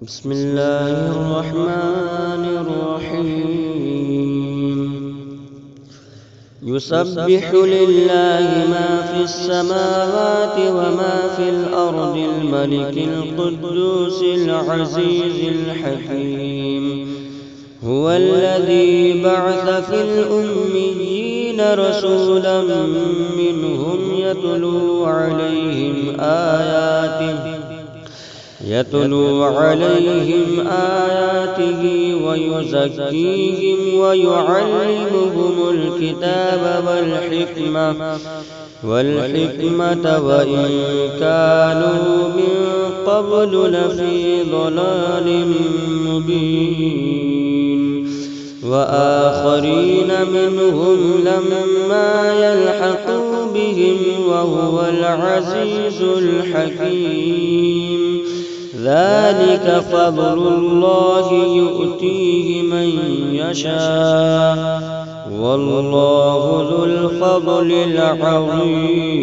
بسم الله الرحمن الرحيم يسبح لله ما في السماوات وما في الأرض الملك القدوس العزيز الحكيم هو الذي بعث في الأميين رسولا منهم يتلو عليهم آياته ويزكيهم ويعلمهم الكتاب والحكمة وإن كانوا من قبل لفي ضلال مبين وآخرين منهم لما يلحقوا بهم وهو العزيز الحكيم ذلك فضل الله يؤتيه من يشاء والله ذو الفضل العظيم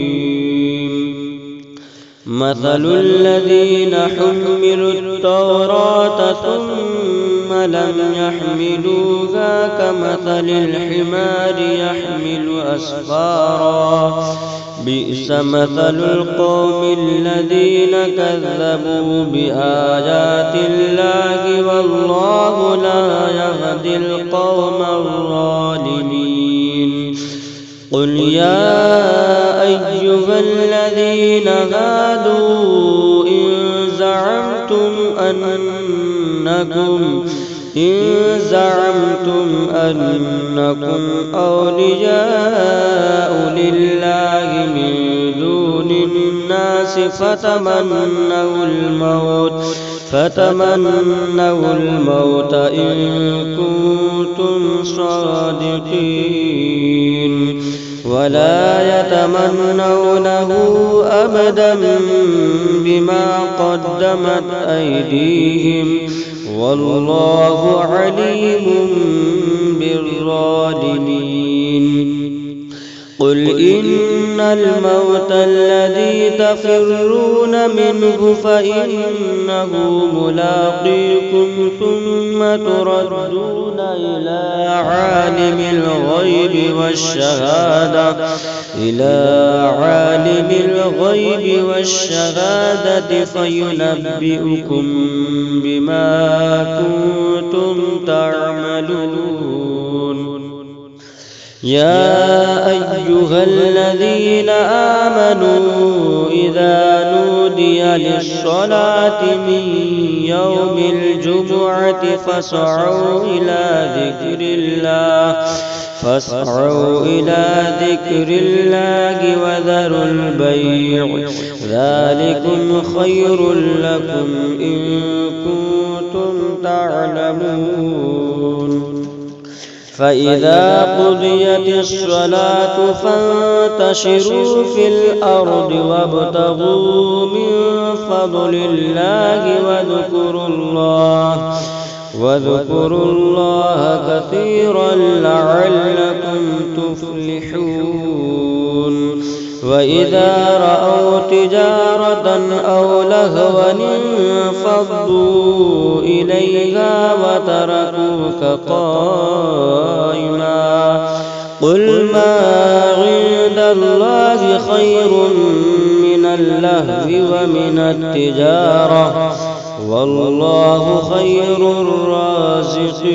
مثل الذين حملوا التوراة ثم لم يحملوها كمثل الحمار يحمل أسفارا بئس مثل القوم الذين كذبوا بآيات الله والله لا يهدي القوم الظالمين قل يا أيها الذين هادوا إن زعمتم أنكم أولياء لله من دون الناس فتمنوا الموت إن كنتم صادقين ولا يتمنونه أبدا بما قدمت أيديهم والله عليم بالظالمين قل إن الموت الذي تفرون منه فإنه ملاقيكم ثم تردون إلى عالم الغيب والشهادة فينبئكم بما كنتم تعملون يا أيها الذين آمنوا إذا نودي للصلاة من يوم الجمعة فاسعوا إلى ذكر الله وذروا البيع ذلكم خير لكم إن كنتم تعلمون فإذا قضيت الصلاة فانتشروا في الأرض وابتغوا من فضل الله واذكروا الله كثيرا لعلكم تفلحون وإذا رأوا تجارة أو لهوا انفضوا إليها وتركوك قائما قل ما عند الله خير من اللهو ومن التجارة والله خير الرازقين